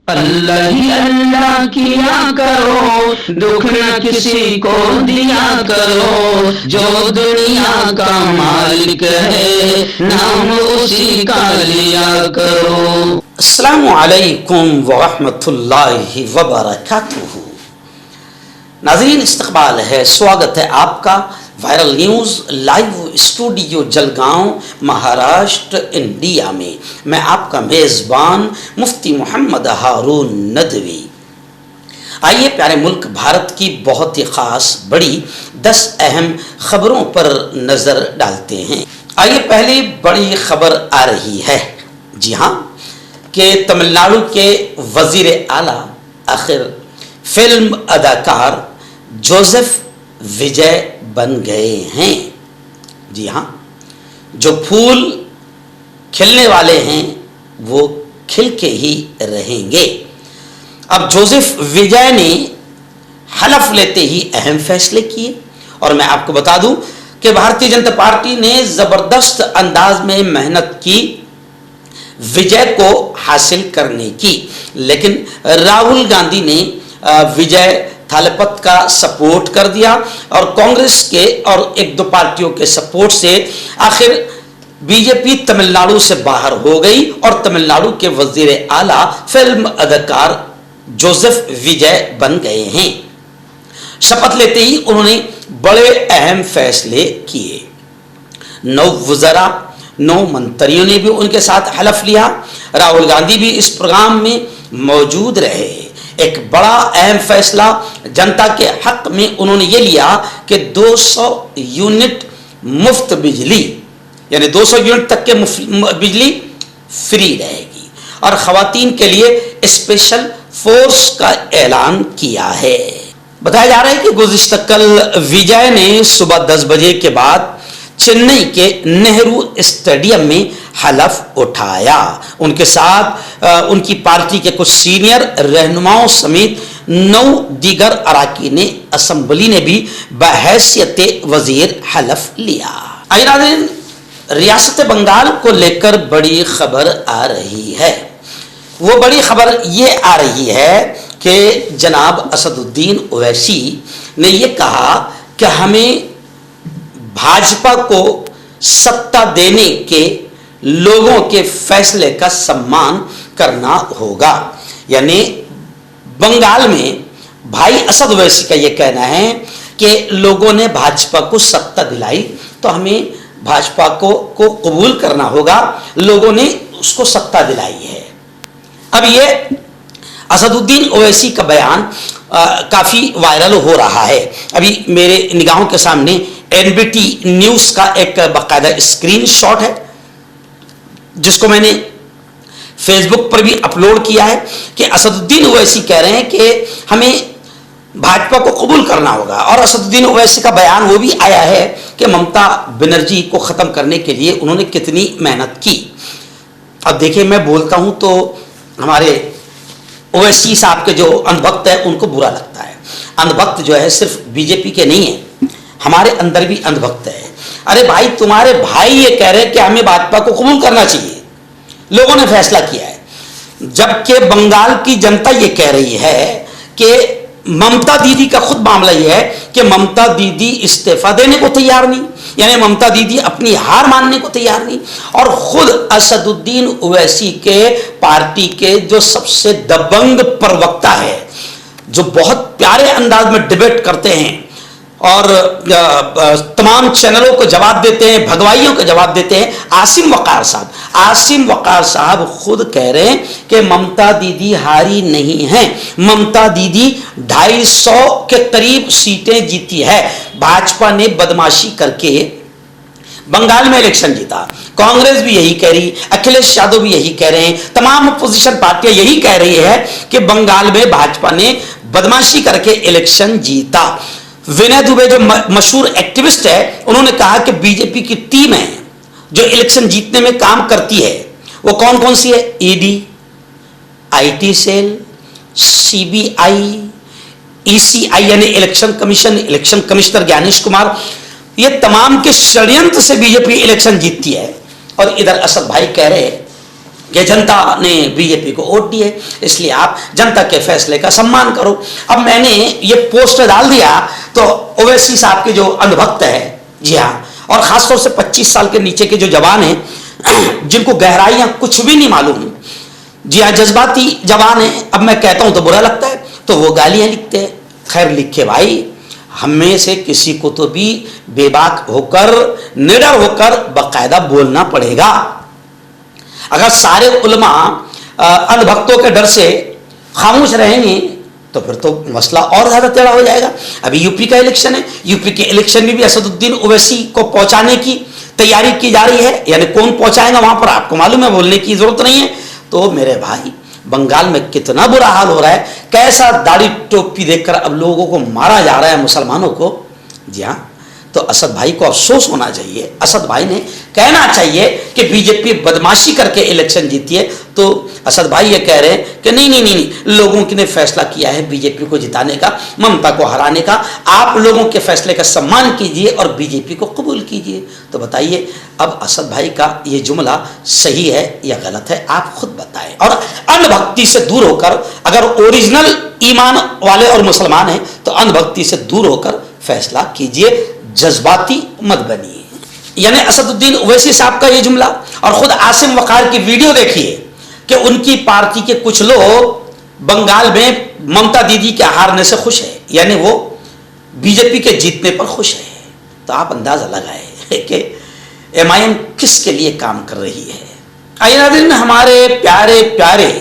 अल्लाह ही अल्लाह किया करो, दुख न किसी को दिया करो, जो दुनिया का मालिक है नाम उसी का लिया करो। अस्सलामु अलैकुम वरहमतुल्लाहि वबरकातुहू। नाज़रीन, इस्तक़बाल है, स्वागत है आपका viral news live studio Jalgaon, Maharashtra, India में। मैं आपका मेज़बान मुफ्ती मोहम्मद हारून नदवी। आइए प्यारे मुल्क भारत की बहुत ही ख़ास बड़ी 10 अहम खबरों पर नज़र डालते हैं। आइए पहली बड़ी खबर आ रही है, जी हाँ, कि तमिलनाडु के वज़ीर आला आखिर फिल्म अदाकार जोसेफ विजय बन गए हैं। जी हाँ, जो फूल खिलने वाले हैं वो खिल के ही रहेंगे। अब जोसेफ विजय ने हलफ लेते ही अहम फैसले किए, और मैं आपको बता दूं कि भारतीय जनता पार्टी ने ज़बरदस्त अंदाज में मेहनत की विजय को हासिल करने की, लेकिन राहुल गांधी ने विजय थालापति का सपोर्ट कर दिया, और कांग्रेस के और एक दो पार्टियों के सपोर्ट से आखिर बीजेपी तमिलनाडु से बाहर हो गई और तमिलनाडु के वजीर आला फिल्म अदाकार जोसेफ विजय बन गए हैं। शपथ लेते ही उन्होंने बड़े अहम फैसले किए। 9 वज़रा 9 मंत्रियों ने भी उनके साथ हलफ लिया। राहुल गांधी भी इस प्रोग्राम में मौजूद रहे। एक बड़ा अहम फैसला जनता के हक में उन्होंने ये लिया कि 200 यूनिट मुफ्त बिजली, यानी 200 यूनिट तक के बिजली फ्री रहेगी, और खवातीन के लिए स्पेशल फोर्स का ऐलान किया है। बताया जा रहा है कि गुज़िश्ता कल विजय ने सुबह 10 बजे के बाद चेन्नई के नेहरू स्टेडियम में हलफ उठाया। उनके साथ उनकी पार्टी के कुछ सीनियर रहनुमाओं समेत 9 दीगर अराकीन असेंबली ने भी बहैसियत वजीर हलफ लिया। आइए नाज़रीन, रियासत बंगाल को लेकर बड़ी खबर आ रही है। वो बड़ी खबर ये आ रही है कि जनाब असदुद्दीन ओवैसी ने ये कहा कि हमें भाजपा को सत्ता देने के लोगों के फैसले का सम्मान करना होगा। यानी बंगाल में भाई असद ओवैसी का यह कहना है कि लोगों ने भाजपा को सत्ता दिलाई तो हमें भाजपा को कबूल करना होगा, लोगों ने उसको सत्ता दिलाई है। अब ये असदुद्दीन ओवैसी का बयान काफ़ी वायरल हो रहा है। अभी मेरे निगाहों के सामने एनबीटी न्यूज़ का एक बाकायदा स्क्रीनशॉट है, जिसको मैंने फेसबुक पर भी अपलोड किया है, कि असदुद्दीन ओवैसी कह रहे हैं कि हमें भाजपा को कबूल करना होगा। और असदुद्दीन ओवैसी का बयान वो भी आया है कि ममता बनर्जी को ख़त्म करने के लिए उन्होंने कितनी मेहनत की। अब देखिए, मैं बोलता हूँ तो हमारे ओवैसी साहब के जो अंधभक्त है उनको बुरा लगता है। अंधभक्त जो है सिर्फ बीजेपी के नहीं है, हमारे अंदर भी अंधभक्त है। अरे भाई, तुम्हारे भाई ये कह रहे हैं कि हमें भाजपा को कबूल करना चाहिए, लोगों ने फैसला किया है, जबकि बंगाल की जनता ये कह रही है कि ममता दीदी का खुद मामला यह है कि ममता दीदी इस्तीफा देने को तैयार नहीं, यानी ममता दीदी अपनी हार मानने को तैयार नहीं। और खुद असदुद्दीन ओवैसी के पार्टी के जो सबसे दबंग प्रवक्ता है, जो बहुत प्यारे अंदाज में डिबेट करते हैं और तमाम चैनलों को जवाब देते हैं, भगवाइयों को जवाब देते हैं, आसिम वक़ार साहब खुद कह रहे हैं कि ममता दीदी हारी नहीं हैं। ममता दीदी 250 के करीब सीटें जीती है। भाजपा ने बदमाशी करके बंगाल में इलेक्शन जीता। कांग्रेस भी यही कह रही, अखिलेश यादव भी यही कह रहे हैं, तमाम अपोजिशन पार्टियां यही कह रही है कि बंगाल में भाजपा ने बदमाशी करके इलेक्शन जीता। विनय दुबे जो मशहूर एक्टिविस्ट है, उन्होंने कहा कि बीजेपी की टीम है जो इलेक्शन जीतने में काम करती है। वो कौन कौन सी है? ED, IT cell, CBI, ECI यानी election commission, election commissioner Gyanesh Kumar, ये तमाम के षड्यंत्र से बीजेपी इलेक्शन जीतती है। और इधर असद भाई कह रहे कि जनता ने बीजेपी को वोट दी है, इसलिए आप जनता के फैसले का सम्मान करो। अब मैंने ये पोस्ट डाल दिया तो ओवैसी साहब के जो अंधभक्त है, जी हाँ, और खासतौर से 25 साल के नीचे के जो जवान हैं जिनको गहराइयां कुछ भी नहीं मालूम, जी हाँ, जज्बाती जवान है, अब मैं कहता हूं तो बुरा लगता है तो वो गालियां लिखते हैं। खैर लिखे भाई, हमें से किसी को तो भी बेबाक होकर, निडर होकर बाकायदा बोलना पड़ेगा। अगर सारे उलमा अंधभक्तों के डर से खामोश रहेंगे तो फिर तो मसला और ज्यादा टेढ़ा हो जाएगा। अभी यूपी का इलेक्शन है, यूपी के इलेक्शन में भी असदुद्दीन ओवैसी को पहुंचाने की तैयारी की जा रही है, यानी कौन पहुंचाएगा वहां पर आपको मालूम है, बोलने की जरूरत नहीं है। तो मेरे भाई, बंगाल में कितना बुरा हाल हो रहा है, कैसा दाढ़ी टोपी देखकर अब लोगों को मारा जा रहा है, मुसलमानों को। जी हाँ, तो असद भाई को अफसोस होना चाहिए। असद भाई ने कहना चाहिए कि बीजेपी बदमाशी करके इलेक्शन जीती है, तो असद भाई ये कह रहे हैं कि नहीं नहीं नहीं, लोगों ने फैसला किया है बीजेपी को जिताने का, ममता को हराने का। आप लोगों के फैसले का सम्मान कीजिए और बीजेपी को कबूल कीजिए। तो बताइए, अब असद भाई का ये जुमला सही है या गलत है, आप खुद बताएं। और अंधभक्ति से दूर होकर, अगर ओरिजिनल ईमान वाले और मुसलमान हैं तो अंधभक्ति से दूर होकर फैसला कीजिए, जज्बाती मत बनिए। यानी असदुद्दीन ओवैसी साहब का ये जुमला, और खुद आसिम वकार की वीडियो देखिए कि उनकी पार्टी के कुछ लोग बंगाल में ममता दीदी के हारने से खुश है, यानी वो बीजेपी के जीतने पर खुश है। तो आप अंदाजा लगाए कि एमआईएम किसके लिए काम कर रही है। आइए नाज़रीन, हमारे प्यारे प्यारे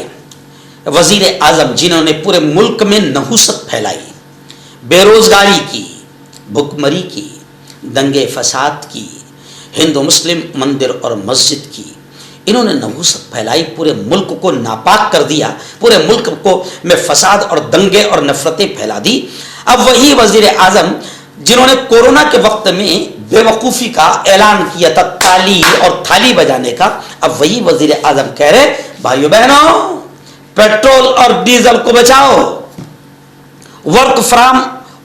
वजीर आजम, जिन्होंने पूरे मुल्क में नहुसत फैलाई, बेरोजगारी की, भुखमरी की, दंगे फसाद की, हिंदू मुस्लिम मंदिर और मस्जिद की, इन्होंने नहुसत फैलाई, पूरे मुल्क को नापाक कर दिया, पूरे मुल्क को में फसाद और दंगे और नफरतें फैला दी। अब वही वजीर आजम जिन्होंने कोरोना के वक्त में बेवकूफ़ी का ऐलान किया था, ताली और थाली बजाने का, अब वही वजीर आजम कह रहे, भाइयों बहनों, पेट्रोल और डीजल को बचाओ, वर्क फ्रॉम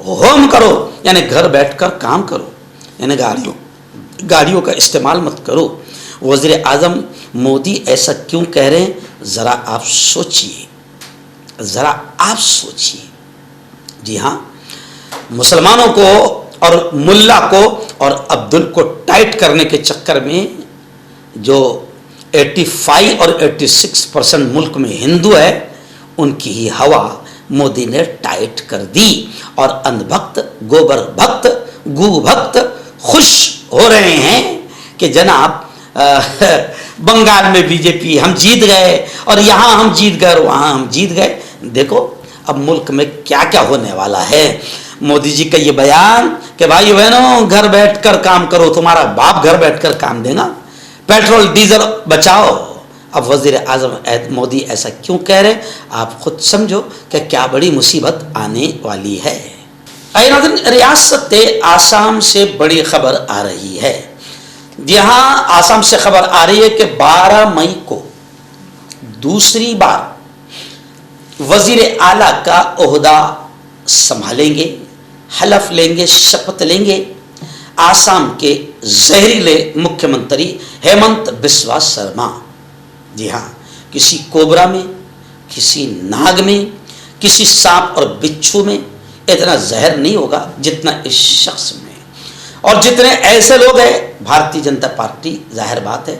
होम करो, यानी घर बैठकर काम करो, यानी गाड़ियों का इस्तेमाल मत करो। वज़ीर आज़म मोदी ऐसा क्यों कह रहे हैं, ज़रा आप सोचिए, ज़रा आप सोचिए। जी हाँ, मुसलमानों को और मुल्ला को और अब्दुल को टाइट करने के चक्कर में जो 85 और 86% मुल्क में हिंदू है, उनकी ही हवा मोदी ने टाइट कर दी, और अंधभक्त, गोबर भक्त, गू भक्त खुश हो रहे हैं कि जनाब बंगाल में बीजेपी, हम जीत गए, और यहाँ हम जीत गए और वहाँ हम जीत गए। देखो अब मुल्क में क्या क्या होने वाला है। मोदी जी का ये बयान कि भाई बहनों घर बैठकर काम करो, तुम्हारा बाप घर बैठकर काम देगा, पेट्रोल डीजल बचाओ। अब वज़ीर आज़म मोदी ऐसा क्यों कह रहे, आप खुद समझो कि क्या बड़ी मुसीबत आने वाली है। रियासत आसाम से बड़ी खबर आ रही है। यहाँ आसाम से खबर आ रही है कि 12 मई को दूसरी बार वज़ीर आला का ओहदा संभालेंगे, हलफ लेंगे, शपथ लेंगे आसाम के जहरीले मुख्यमंत्री हेमंत बिस्वा शर्मा। जी हाँ, किसी कोबरा में, किसी नाग में, किसी सांप और बिच्छू में इतना जहर नहीं होगा जितना इस शख्स में। और जितने ऐसे लोग हैं, भारतीय जनता पार्टी जाहिर बात है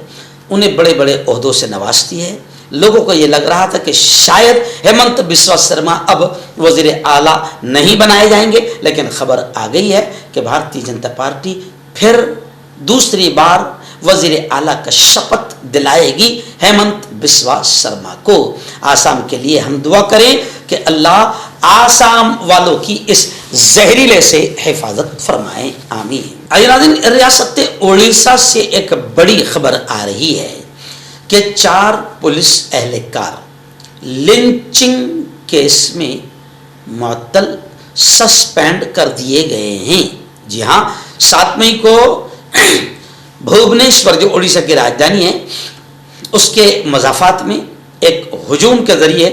उन्हें बड़े बड़े ओहदों से नवाजती है। लोगों को ये लग रहा था कि शायद हेमंत बिस्वा शर्मा अब वज़ीर आला नहीं बनाए जाएंगे, लेकिन खबर आ गई है कि भारतीय जनता पार्टी फिर दूसरी बार वज़ीर आला का शपथ दिलाएगी हेमंत बिस्वा शर्मा को। आसाम के लिए हम दुआ करें कि अल्लाह आसाम वालों की इस जहरीले से हिफाजत फरमाए, आमीन। नाज़रीन, रियासत उड़ीसा से एक बड़ी खबर आ रही है कि 4 पुलिस एहलकार लिंचिंग केस में मुअत्तल, सस्पेंड कर दिए गए हैं। जी हाँ, 7 मई को भुवनेश्वर जो उड़ीसा की राजधानी है उसके मज़ाफ़ात में एक हुजूम के ज़रिए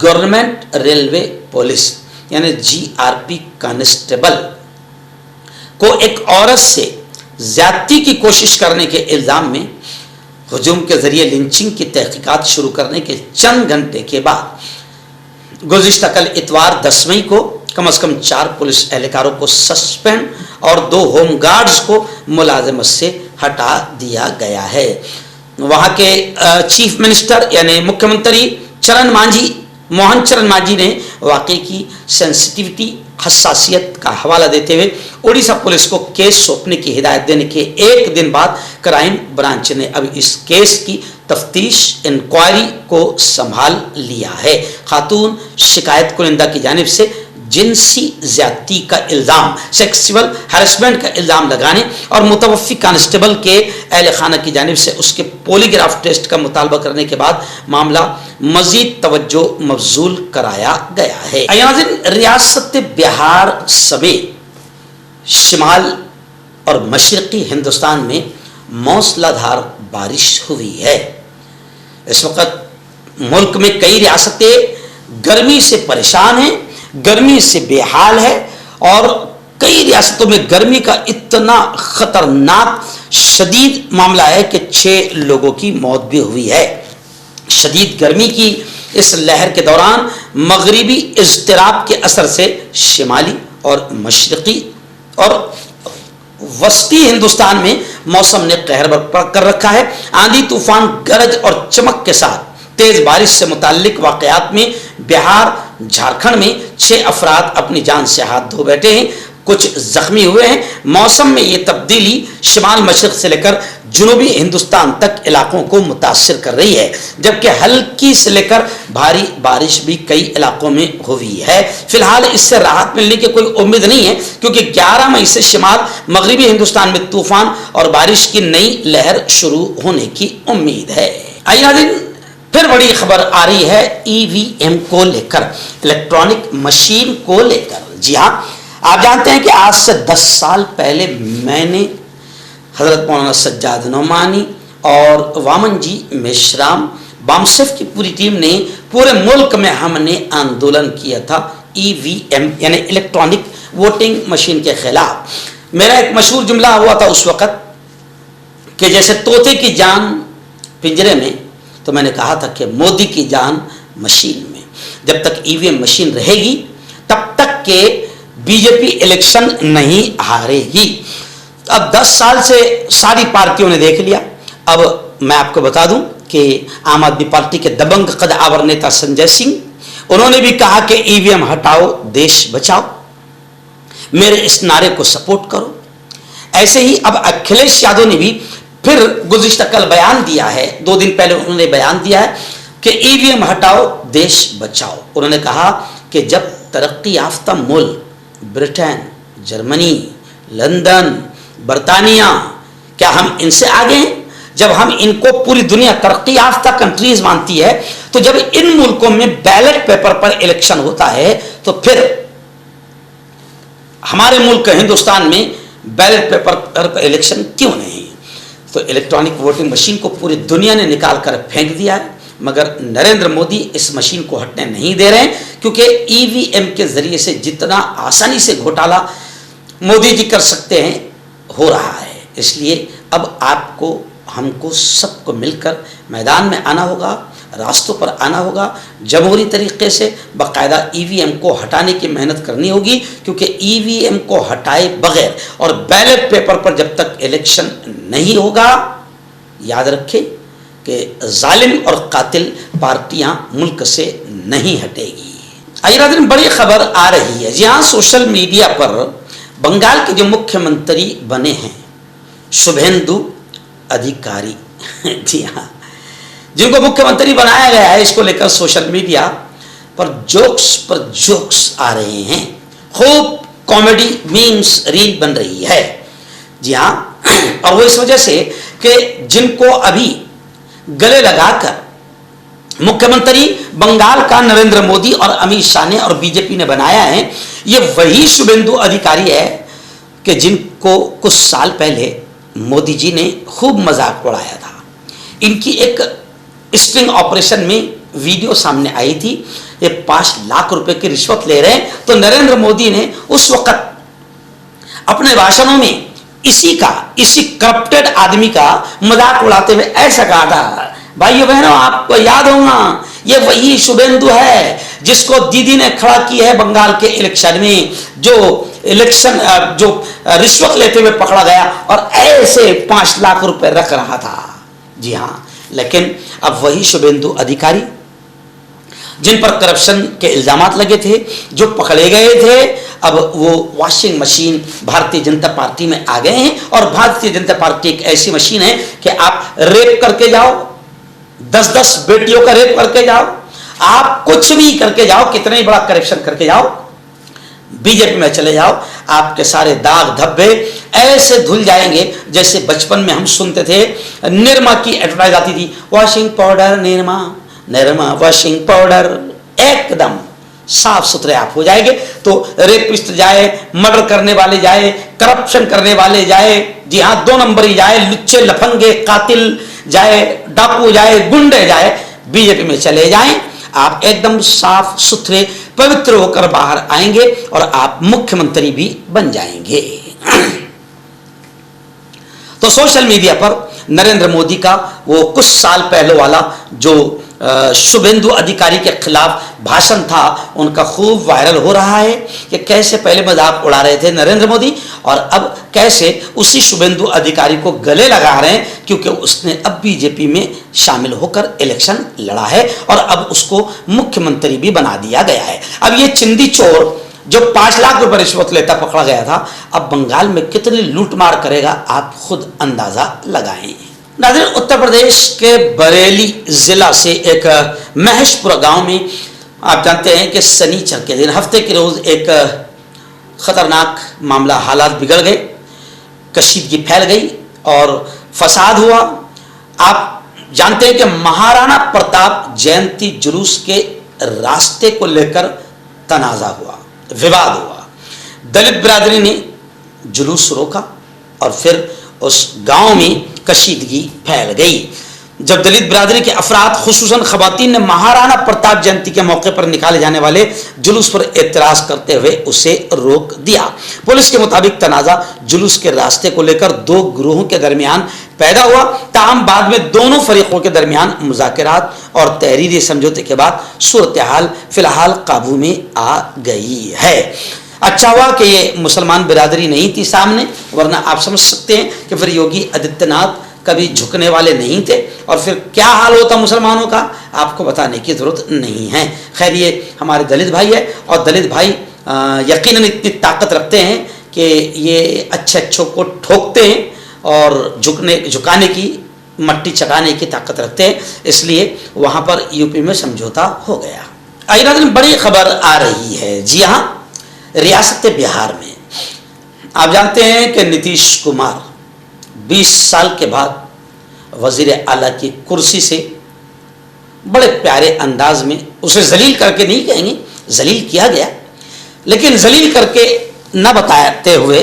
गवर्नमेंट रेलवे पुलिस यानी GRP कांस्टेबल को एक औरत से ज्यादती की कोशिश करने के इल्ज़ाम में हुजूम के जरिए लिंचिंग की तहकीकात शुरू करने के चंद घंटे के बाद गुज़िश्ता कल इतवार 10 मई को कम से कम 4 पुलिस एहलकारों को सस्पेंड और 2 होम गार्ड्स को मुलाजमत से हटा दिया गया है। वहाँ के चीफ मिनिस्टर यानी मुख्यमंत्री मोहन चरण मांझी ने वाकई की सेंसिटिविटी हसासियत का हवाला देते हुए उड़ीसा पुलिस को केस सौंपने की हिदायत देने के एक दिन बाद क्राइम ब्रांच ने अब इस केस की तफ्तीश इंक्वायरी को संभाल लिया है। खातून शिकायत कुनिंदा की जानिब से जिनसी ज्यादती का इल्ज़ाम, सेक्सुअल हैरेसमेंट का इल्ज़ाम लगाने और मुतवफ़्फ़ी कांस्टेबल के अहल खाना की जानिब से उसके पॉलीग्राफ टेस्ट का मुतालबा करने के बाद मामला मज़ीद तवज्जो मबजूल कराया गया है। नाज़रीन, रियासत बिहार समेत शिमाल और मशरक़ी हिंदुस्तान में मौसलाधार बारिश हुई है। इस वक्त मुल्क में कई रियासतें गर्मी से परेशान हैं, गर्मी से बेहाल है और कई रियासतों में गर्मी का इतना खतरनाक शदीद मामला है कि 6 लोगों की मौत भी हुई है। शदीद गर्मी की इस लहर के दौरान मगरिबी इज़्तिराब के असर से शिमाली और मशरक़ी और वस्ती हिंदुस्तान में मौसम ने कहर बरपा कर रखा है। आंधी तूफान, गरज और चमक के साथ तेज बारिश से मुताल्लिक वाक़यात में बिहार झारखंड में 6 अफराद अपनी जान से हाथ धो बैठे हैं, कुछ जख्मी हुए हैं। मौसम में ये तब्दीली शिमाल मशरक़ से लेकर जुनूबी हिंदुस्तान तक इलाकों को मुतासिर कर रही है, जबकि हल्की से लेकर भारी बारिश भी कई इलाकों में हुई है। फिलहाल इससे राहत मिलने की कोई उम्मीद नहीं है, क्योंकि 11 मई से शिमाल मगरिबी हिंदुस्तान में तूफान और बारिश की नई लहर शुरू होने की उम्मीद है। आइए फिर बड़ी खबर आ रही है ईवीएम को लेकर, इलेक्ट्रॉनिक मशीन को लेकर। जी हाँ, आप जानते हैं कि आज से 10 साल पहले मैंने हजरत मौलाना सज्जाद नोमानी और वामन जी मेश्राम बामसेफ की पूरी टीम ने पूरे मुल्क में हमने आंदोलन किया था ईवीएम यानी इलेक्ट्रॉनिक वोटिंग मशीन के खिलाफ। मेरा एक मशहूर जुमला हुआ था उस वक़्त कि जैसे तोते की जान पिंजरे में, तो मैंने कहा था कि मोदी की जान मशीन में। जब तक ईवीएम मशीन रहेगी तब तक के बीजेपी इलेक्शन नहीं हारेगी। अब 10 साल से सारी पार्टियों ने देख लिया। अब मैं आपको बता दूं कि आम आदमी पार्टी के दबंग कद आवर नेता संजय सिंह, उन्होंने भी कहा कि ईवीएम हटाओ देश बचाओ, मेरे इस नारे को सपोर्ट करो। ऐसे ही अब अखिलेश यादव ने भी फिर गुज़िश्ता कल बयान दिया है, 2 दिन पहले उन्होंने बयान दिया है कि ईवीएम हटाओ देश बचाओ। उन्होंने कहा कि जब तरक्की याफ्ता मुल्क ब्रिटेन, जर्मनी, लंदन, बरतानिया, क्या हम इनसे आगे हैं? जब हम इनको पूरी दुनिया तरक्की याफ्ता कंट्रीज मानती है, तो जब इन मुल्कों में बैलेट पेपर पर इलेक्शन होता है तो फिर हमारे मुल्क हिंदुस्तान में बैलेट पेपर पर इलेक्शन क्यों नहीं? तो इलेक्ट्रॉनिक वोटिंग मशीन को पूरी दुनिया ने निकाल कर फेंक दिया है, मगर नरेंद्र मोदी इस मशीन को हटने नहीं दे रहे हैं, क्योंकि ईवीएम के जरिए से जितना आसानी से घोटाला मोदी जी कर सकते हैं हो रहा है। इसलिए अब आपको, हमको सबको मिलकर मैदान में आना होगा, रास्तों पर आना होगा, जमहूरी तरीके से बाकायदा ईवीएम को हटाने की मेहनत करनी होगी, क्योंकि ईवीएम को हटाए बगैर और बैलेट पेपर पर जब तक इलेक्शन नहीं होगा, याद रखें कि जालिम और कातिल पार्टियां मुल्क से नहीं हटेगी। आइए बड़ी खबर आ रही है। जी हाँ, सोशल मीडिया पर बंगाल के जो मुख्यमंत्री बने हैं शुभेंदु अधिकारी, जी हाँ, जिनको मुख्यमंत्री बनाया गया है, इसको लेकर सोशल मीडिया पर जोक्स आ रहे हैं। खूब कॉमेडी मीम्स रील बन रही है। जी हाँ, और वो इस वजह से कि जिनको अभी गले लगाकर मुख्यमंत्री बंगाल का नरेंद्र मोदी और अमित शाह ने और बीजेपी ने बनाया है, ये वही शुभेंदु अधिकारी है कि जिनको कुछ साल पहले मोदी जी ने खूब मजाक उड़ाया था। इनकी एक स्टिंग ऑपरेशन में वीडियो सामने आई थी, ये 5 लाख रुपए की रिश्वत ले रहे हैं, तो नरेंद्र मोदी ने उस वक्त अपने भाषणों में इसी करप्टेड आदमी का मजाक उड़ाते हुए ऐसा कहा था, भाइयों बहनों आपको याद होगा ये वही शुभेंदु है जिसको दीदी ने खड़ा किया है बंगाल के इलेक्शन में, जो रिश्वत लेते हुए पकड़ा गया और ऐसे 5 लाख रुपए रख रहा था। जी हाँ, लेकिन अब वही शुभेंदु अधिकारी जिन पर करप्शन के इल्जामात लगे थे, जो पकड़े गए थे, अब वो washing machine Bharatiya Janata party में आ गए हैं। और भारतीय जनता पार्टी एक ऐसी मशीन है कि आप रेप करके जाओ, 10-10 बेटियों का रेप करके जाओ, आप कुछ भी करके जाओ, कितना ही बड़ा करप्शन करके जाओ, बीजेपी में चले जाओ, आपके सारे दाग धब्बे ऐसे धुल जाएंगे जैसे बचपन में हम सुनते थे, निरमा की एडवर्टाइज आती थी, washing powder Nirma washing powder, एकदम साफ सुथरे आप हो जाएंगे। तो रेपिस्ट जाए, मर्डर करने वाले जाए, करप्शन करने वाले जाए, जी हाँ 2 नंबरी जाए, लुच्चे लफंगे कातिल जाए, डाकू जाए, गुंडे जाए, बीजेपी में चले जाएं, आप एकदम साफ सुथरे पवित्र होकर बाहर आएंगे और आप मुख्यमंत्री भी बन जाएंगे। तो सोशल मीडिया पर नरेंद्र मोदी का वो कुछ साल पहले वाला जो शुभेंदु अधिकारी के खिलाफ भाषण था, उनका खूब वायरल हो रहा है कि कैसे पहले मजाक उड़ा रहे थे नरेंद्र मोदी और अब कैसे उसी शुभेंदु अधिकारी को गले लगा रहे हैं, क्योंकि उसने अब बीजेपी में शामिल होकर इलेक्शन लड़ा है और अब उसको मुख्यमंत्री भी बना दिया गया है। अब ये चिंदी चोर जो 5 लाख रुपए रिश्वत लेता पकड़ा गया था, अब बंगाल में कितनी लूटमार करेगा आप खुद अंदाजा लगाएं। नाज़रीन, उत्तर प्रदेश के बरेली जिला से एक महेशपुरा गांव में आप जानते हैं कि शनिचर के दिन हफ्ते के रोज एक खतरनाक मामला, हालात बिगड़ गए, कशीदगी फैल गई और फसाद हुआ। आप जानते हैं कि महाराणा प्रताप जयंती जुलूस के रास्ते को लेकर तनाजा हुआ, विवाद हुआ। दलित बिरादरी ने जुलूस रोका और फिर उस गांव में कशीदगी फैल गई। जब दलित बिरादरी के अफराद खुसूसन खवातीन ने महाराणा प्रताप जयंती के मौके पर निकाले जाने वाले जुलूस पर एतराज करते हुए उसे रोक दिया। पुलिस के मुताबिक तनाजा जुलूस के रास्ते को लेकर 2 गिरोहों के दरमियान पैदा हुआ, ताहम बाद में दोनों फरीकों के दरमियान मुज़ाकरात और तहरीरी समझौते के बाद सूरत हाल फिलहाल काबू में आ गई है। अच्छा हुआ कि ये मुसलमान बिरादरी नहीं थी सामने, वरना आप समझ सकते हैं कि फिर योगी आदित्यनाथ कभी झुकने वाले नहीं थे और फिर क्या हाल होता मुसलमानों का, आपको बताने की जरूरत नहीं है। खैर, ये हमारे दलित भाई है और दलित भाई यकीनन इतनी ताकत रखते हैं कि ये अच्छों को ठोकते हैं और झुकाने की, मट्टी चकाने की ताकत रखते हैं, इसलिए वहाँ पर यूपी में समझौता हो गया। आइए बड़ी खबर आ रही है। जी हाँ, रियासत बिहार में आप जानते हैं कि नीतीश कुमार 20 साल के बाद वजीर आला की कुर्सी से बड़े प्यारे अंदाज में, उसे जलील करके नहीं कहेंगे, जलील किया गया, लेकिन जलील करके न बताते हुए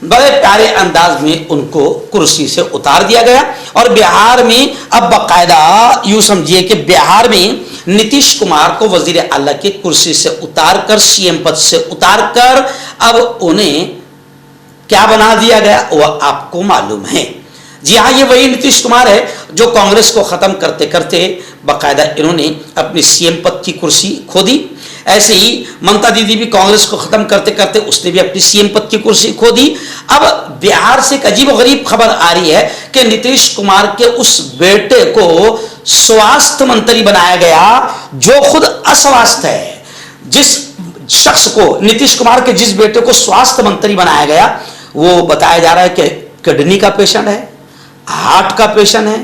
बड़े प्यारे अंदाज में उनको कुर्सी से उतार दिया गया। और बिहार में अब बाकायदा यूं समझिए कि बिहार में नीतीश कुमार को वजीर आला की कुर्सी से उतारकर, सीएम पद से उतारकर अब उन्हें क्या बना दिया गया वह आपको मालूम है। जी हाँ, ये वही नीतीश कुमार है जो कांग्रेस को खत्म करते करते बाकायदा इन्होंने अपनी सीएम पद की कुर्सी खो दी। ऐसे ही ममता दीदी भी कांग्रेस को खत्म करते करते उसने भी अपनी सीएम पद की कुर्सी खो दी। अब बिहार से एक अजीब गरीब खबर आ रही है कि नीतीश कुमार के उस बेटे को स्वास्थ्य मंत्री बनाया गया जो खुद अस्वस्थ है। जिस शख्स को, नीतीश कुमार के जिस बेटे को स्वास्थ्य मंत्री बनाया गया, वो बताया जा रहा है कि किडनी का पेशेंट है, हार्ट का पेशेंट है,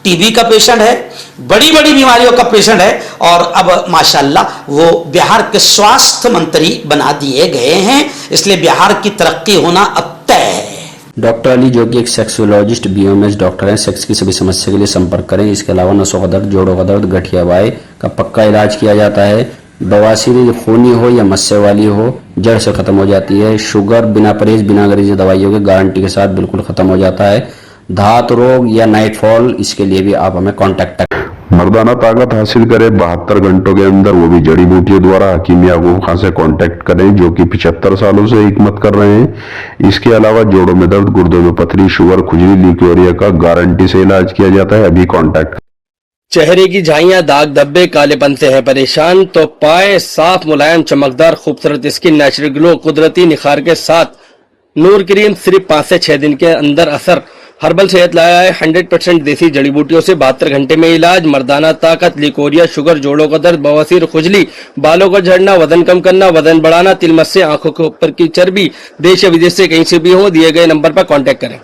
टीबी का पेशेंट है, बड़ी बड़ी बीमारियों का पेशेंट है और अब माशाल्लाह वो बिहार के स्वास्थ्य मंत्री बना दिए गए हैं। इसलिए बिहार की तरक्की होना अब तय है। डॉक्टर अली, जो कि एक सेक्सोलॉजिस्ट बीएमएस डॉक्टर हैं, सेक्स की सभी समस्या के लिए संपर्क करें। इसके अलावा नसों का दर्द, जोड़ों का दर्द, गठिया वाई का पक्का इलाज किया जाता है। बवासीर खूनी हो या मस्से वाली हो, जड़ से खत्म हो जाती है। शुगर बिना परहेज, बिना अंग्रेजी दवाइयों के गारंटी के साथ बिल्कुल खत्म हो जाता है। धात रोग या नाइटफॉल, इसके लिए भी आप हमें कांटेक्ट करें। मर्दाना ताकत हासिल करें 72 घंटों के अंदर, वो भी जड़ी बूटियों द्वारा। हकीम याकूब खान से कांटेक्ट करें जो कि 75 सालों से हिकमत कर रहे हैं। इसके अलावा जोड़ों में दर्द, गुर्दों में पथरी, शुगर, खुजली, ल्यूकेरिया का गारंटी से इलाज किया जाता है। अभी कांटेक्ट। चेहरे की झाइयां, दाग धब्बे, कालेपन से है परेशान तो पाए साफ, मुलायम, चमकदार, खूबसूरत स्किन, नेचुरल ग्लो, कुदरती निखार के साथ नूर क्रीम सिर्फ 5 से 6 दिन के अंदर असर। हर्बल सेहत लाया है 100% देसी जड़ी बूटियों से 72 घंटे में इलाज। मर्दाना ताकत, लिकोरिया, शुगर, जोड़ों का दर्द, बवासीर, खुजली, बालों का झड़ना, वजन कम करना, वजन बढ़ाना, तिलमस से, आंखों के ऊपर की चर्बी, देश या विदेश से कहीं से भी हो, दिए गए नंबर पर कांटेक्ट करें।